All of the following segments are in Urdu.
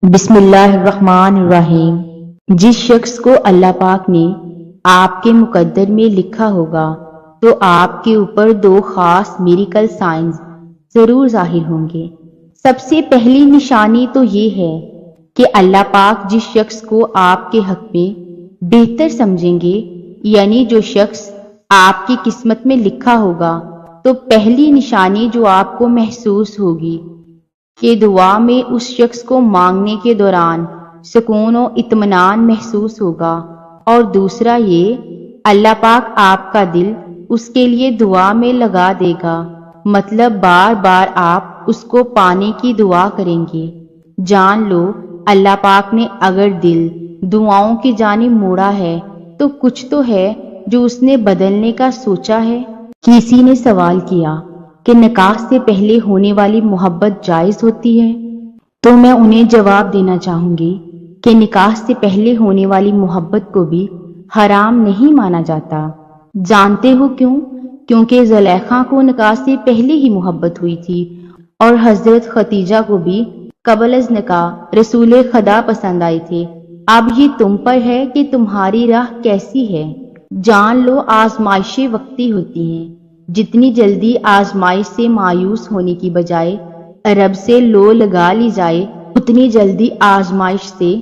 بسم اللہ الرحمن الرحیم۔ جس شخص کو اللہ پاک نے آپ کے مقدر میں لکھا ہوگا تو آپ کے اوپر دو خاص میریکل سائنز ضرور ظاہر ہوں گے۔ سب سے پہلی نشانی تو یہ ہے کہ اللہ پاک جس شخص کو آپ کے حق میں بہتر سمجھیں گے، یعنی جو شخص آپ کی قسمت میں لکھا ہوگا، تو پہلی نشانی جو آپ کو محسوس ہوگی کہ دعا میں اس شخص کو مانگنے کے دوران سکون و اطمینان محسوس ہوگا، اور دوسرا یہ اللہ پاک آپ کا دل اس کے لیے دعا میں لگا دے گا، مطلب بار بار آپ اس کو پانے کی دعا کریں گے۔ جان لو اللہ پاک نے اگر دل دعاؤں کی جانب موڑا ہے تو کچھ تو ہے جو اس نے بدلنے کا سوچا ہے۔ کسی نے سوال کیا کہ نکاح سے پہلے ہونے والی محبت جائز ہوتی ہے؟ تو میں انہیں جواب دینا چاہوں گی کہ نکاح سے پہلے ہونے والی محبت کو بھی حرام نہیں مانا جاتا۔ جانتے ہو کیوں؟ کیونکہ زلیخا کو نکاح سے پہلے ہی محبت ہوئی تھی، اور حضرت ختیجہ کو بھی قبل از نکاح رسول خدا پسند آئے تھے۔ اب یہ تم پر ہے کہ تمہاری راہ کیسی ہے۔ جان لو آزمائشیں وقتی ہوتی ہیں، جتنی جلدی آزمائش سے مایوس ہونے کی بجائے رب سے لو لگا لی جائے، اتنی جلدی آزمائش سے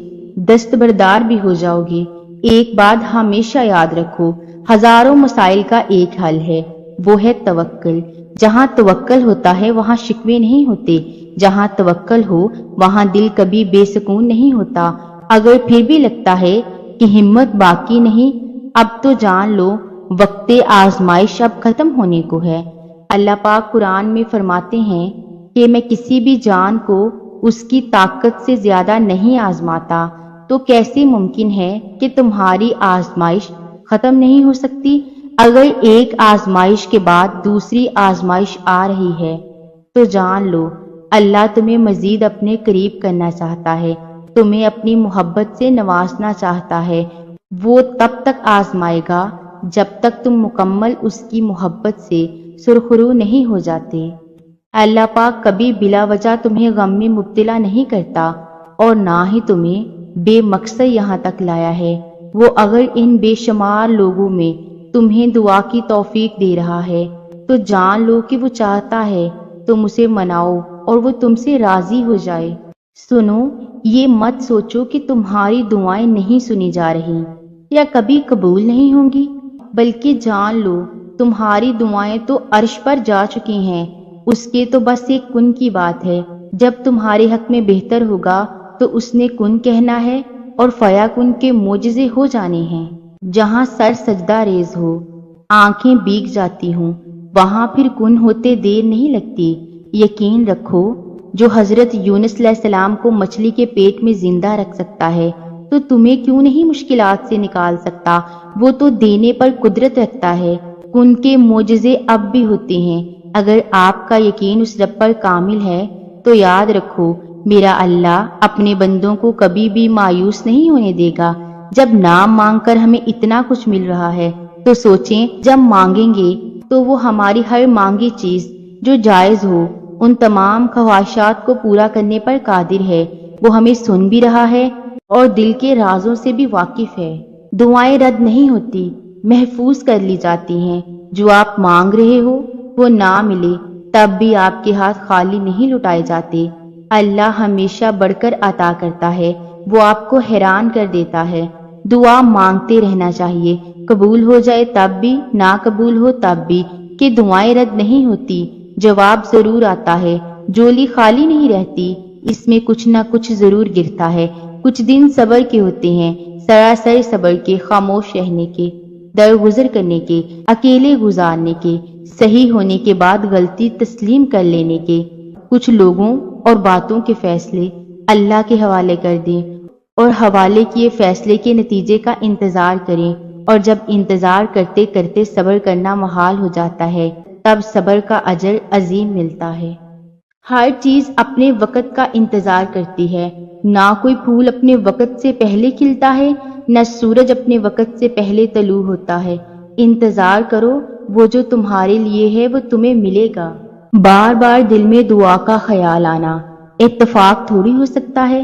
دستبردار بھی ہو جاؤ گے۔ ایک بات ہمیشہ یاد رکھو، ہزاروں مسائل کا ایک حل ہے، وہ ہے توکل۔ جہاں توکل ہوتا ہے وہاں شکوے نہیں ہوتے، جہاں توکل ہو وہاں دل کبھی بے سکون نہیں ہوتا۔ اگر پھر بھی لگتا ہے کہ ہمت باقی نہیں، اب تو جان لو وقت آزمائش اب ختم ہونے کو ہے۔ اللہ پاک قرآن میں فرماتے ہیں کہ میں کسی بھی جان کو اس کی طاقت سے زیادہ نہیں آزماتا، تو کیسے ممکن ہے کہ تمہاری آزمائش ختم نہیں ہو سکتی؟ اگر ایک آزمائش کے بعد دوسری آزمائش آ رہی ہے تو جان لو اللہ تمہیں مزید اپنے قریب کرنا چاہتا ہے، تمہیں اپنی محبت سے نوازنا چاہتا ہے۔ وہ تب تک آزمائے گا جب تک تم مکمل اس کی محبت سے سرخرو نہیں ہو جاتے۔ اللہ پاک کبھی بلا وجہ تمہیں غم میں مبتلا نہیں کرتا، اور نہ ہی تمہیں بے مقصد یہاں تک لایا ہے۔ وہ اگر ان بے شمار لوگوں میں تمہیں دعا کی توفیق دے رہا ہے تو جان لو کہ وہ چاہتا ہے تم اسے مناؤ اور وہ تم سے راضی ہو جائے۔ سنو، یہ مت سوچو کہ تمہاری دعائیں نہیں سنی جا رہی یا کبھی قبول نہیں ہوں گی، بلکہ جان لو تمہاری دعائیں تو عرش پر جا چکی ہیں۔ اس کے تو بس ایک کن کی بات ہے، جب تمہارے حق میں بہتر ہوگا تو اس نے کن کہنا ہے اور فیا کن کے معجزے ہو جانے ہیں۔ جہاں سر سجدہ ریز ہو، آنکھیں بھیگ جاتی ہوں، وہاں پھر کن ہوتے دیر نہیں لگتی۔ یقین رکھو جو حضرت یونس علیہ السلام کو مچھلی کے پیٹ میں زندہ رکھ سکتا ہے تو تمہیں کیوں نہیں مشکلات سے نکال سکتا؟ وہ تو دینے پر قدرت رکھتا ہے۔ کن کے معجزے اب بھی ہوتے ہیں۔ اگر آپ کا یقین اس رب پر کامل ہے تو یاد رکھو میرا اللہ اپنے بندوں کو کبھی بھی مایوس نہیں ہونے دے گا۔ جب نام مانگ کر ہمیں اتنا کچھ مل رہا ہے تو سوچیں جب مانگیں گے تو وہ ہماری ہر مانگی چیز جو جائز ہو ان تمام خواہشات کو پورا کرنے پر قادر ہے۔ وہ ہمیں سن بھی رہا ہے اور دل کے رازوں سے بھی واقف ہے۔ دعائیں رد نہیں ہوتی، محفوظ کر لی جاتی ہیں۔ جو آپ مانگ رہے ہو وہ نہ ملے تب بھی آپ کے ہاتھ خالی نہیں لٹائے جاتے۔ اللہ ہمیشہ بڑھ کر عطا کرتا ہے، وہ آپ کو حیران کر دیتا ہے۔ دعا مانگتے رہنا چاہیے، قبول ہو جائے تب بھی، نہ قبول ہو تب بھی، کہ دعائیں رد نہیں ہوتی، جواب ضرور آتا ہے۔ جولی خالی نہیں رہتی، اس میں کچھ نہ کچھ ضرور گرتا ہے۔ کچھ دن صبر کے ہوتے ہیں، سراسر صبر کے، خاموش رہنے کے، درگزر کرنے کے، اکیلے گزارنے کے، صحیح ہونے کے بعد غلطی تسلیم کر لینے کے۔ کچھ لوگوں اور باتوں کے فیصلے اللہ کے حوالے کر دیں اور حوالے کیے فیصلے کے نتیجے کا انتظار کریں، اور جب انتظار کرتے کرتے صبر کرنا محال ہو جاتا ہے تب صبر کا اجر عظیم ملتا ہے۔ ہر چیز اپنے وقت کا انتظار کرتی ہے، نہ کوئی پھول اپنے وقت سے پہلے کھلتا ہے، نہ سورج اپنے وقت سے پہلے طلوع ہوتا ہے۔ انتظار کرو، وہ جو تمہارے لیے ہے وہ تمہیں ملے گا۔ بار بار دل میں دعا کا خیال آنا اتفاق تھوڑی ہو سکتا ہے۔